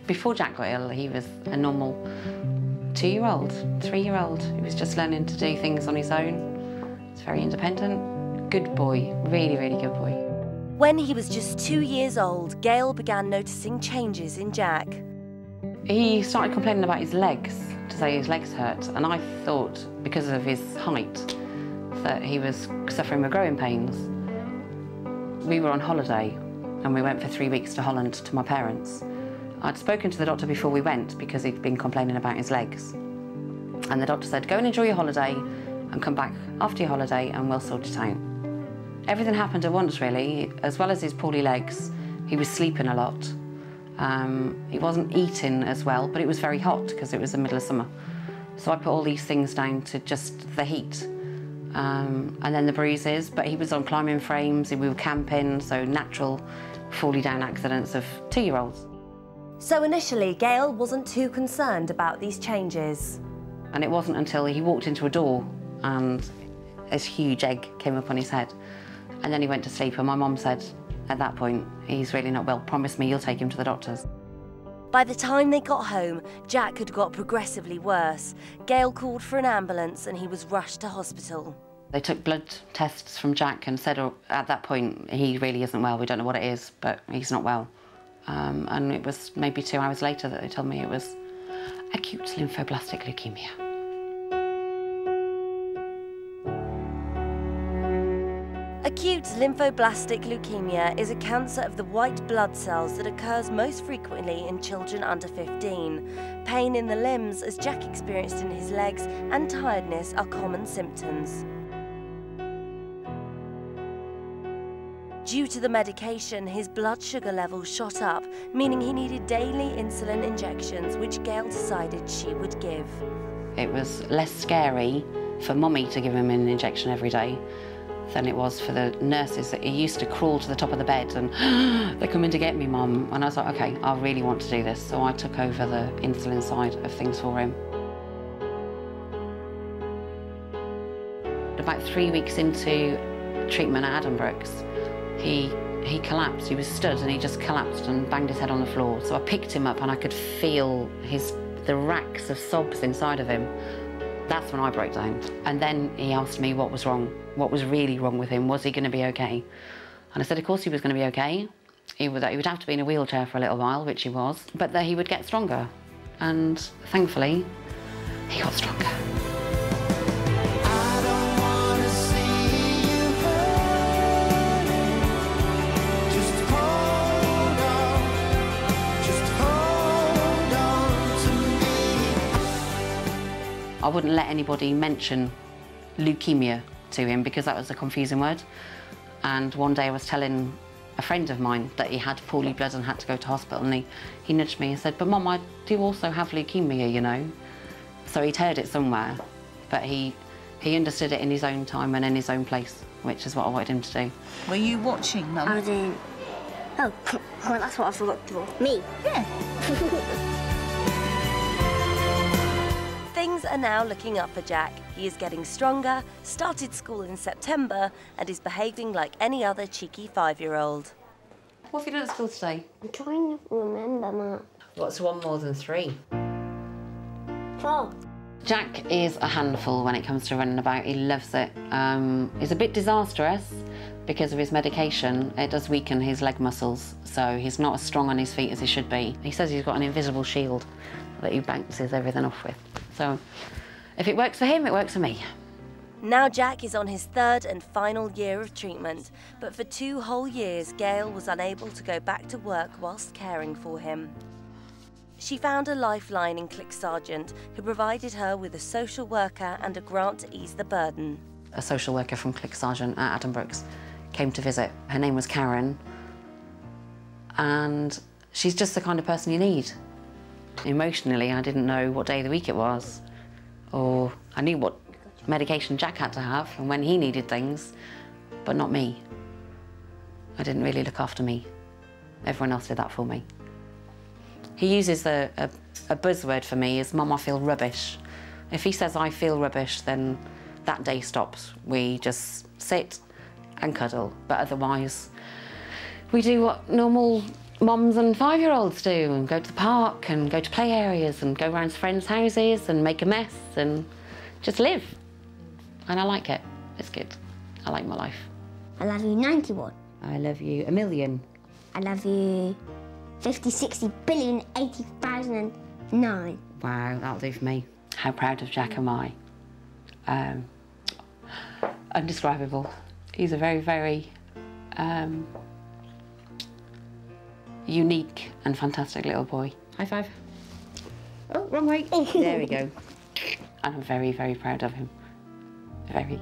Before Jack got ill, he was a normal 2-year-old, 3-year-old. He was just learning to do things on his own. He's very independent. Good boy, really, really good boy. When he was just 2 years old, Gayle began noticing changes in Jack. He started complaining about his legs, to say his legs hurt, and I thought, because of his height, that he was suffering with growing pains. We were on holiday, and we went for 3 weeks to Holland to my parents. I'd spoken to the doctor before we went because he'd been complaining about his legs. And the doctor said, go and enjoy your holiday and come back after your holiday and we'll sort it out. Everything happened at once, really. As well as his poorly legs, he was sleeping a lot. He wasn't eating as well, but it was very hot because it was the middle of summer. So I put all these things down to just the heat. And then the bruises, but he was on climbing frames, we were camping, so natural falling down accidents of 2-year-olds. So initially, Gayle wasn't too concerned about these changes. And it wasn't until he walked into a door and this huge egg came up on his head. And then he went to sleep, and my mum said, at that point, he's really not well, promise me you'll take him to the doctors. By the time they got home, Jack had got progressively worse. Gayle called for an ambulance and he was rushed to hospital. They took blood tests from Jack and said, oh, at that point, he really isn't well. We don't know what it is, but he's not well. And it was maybe 2 hours later that they told me it was acute lymphoblastic leukemia. Acute lymphoblastic leukemia is a cancer of the white blood cells that occurs most frequently in children under 15. Pain in the limbs, as Jack experienced in his legs, and tiredness are common symptoms. Due to the medication, his blood sugar levels shot up, meaning he needed daily insulin injections, which Gayle decided she would give. It was less scary for Mummy to give him an injection every day than it was for the nurses. He used to crawl to the top of the bed and they're coming to get me, Mum. And I was like, okay, I really want to do this. So I took over the insulin side of things for him. About 3 weeks into treatment at Addenbrooke's, he collapsed. He was stood and he just collapsed and banged his head on the floor. So I picked him up and I could feel the racks of sobs inside of him. That's when I broke down. And then he asked me what was wrong, what was really wrong with him. Was he going to be okay? And I said, of course he was going to be okay. He would have to be in a wheelchair for a little while, which he was, but that he would get stronger. And thankfully, he got stronger. I wouldn't let anybody mention leukemia to him because that was a confusing word. And one day I was telling a friend of mine that he had poorly blood and had to go to hospital, and he nudged me and said, but Mum, I do also have leukemia, you know. So he'd heard it somewhere, but he understood it in his own time and in his own place, which is what I wanted him to do. Were you watching, Mum? I was in... Oh, well, that's what I forgot for. Me? Yeah. Things are now looking up for Jack. He is getting stronger, started school in September, and is behaving like any other cheeky 5-year-old. What have you done at school today? I'm trying to remember, Mark. What's 1 more than 3? 4. Jack is a handful when it comes to running about. He loves it. He's a bit disastrous because of his medication. It does weaken his leg muscles, so he's not as strong on his feet as he should be. He says he's got an invisible shield that he bounces everything off with. So if it works for him, it works for me. Now Jack is on his 3rd and final year of treatment, but for 2 whole years, Gayle was unable to go back to work whilst caring for him. She found a lifeline in Clic Sargent, who provided her with a social worker and a grant to ease the burden. A social worker from Clic Sargent at Addenbrooke's came to visit. Her name was Karen, and she's just the kind of person you need. Emotionally, I didn't know what day of the week it was, or I knew what medication Jack had to have and when he needed things, but not me. I didn't really look after me. Everyone else did that for me. He uses a buzzword for me is, Mum, I feel rubbish. If he says I feel rubbish, then that day stops. We just sit and cuddle, but otherwise we do what normal mums and 5-year-olds do, and go to the park and go to play areas and go around to friends' houses and make a mess and just live. And I like it. It's good. I like my life. I love you 91. I love you 1,000,000. I love you 50, 60 billion, 80,009. Wow, that'll do for me. How proud of Jack am I? Undescribable. He's a very, very unique and fantastic little boy. High five. Oh, wrong way. There we go. And I'm very, very proud of him. Very.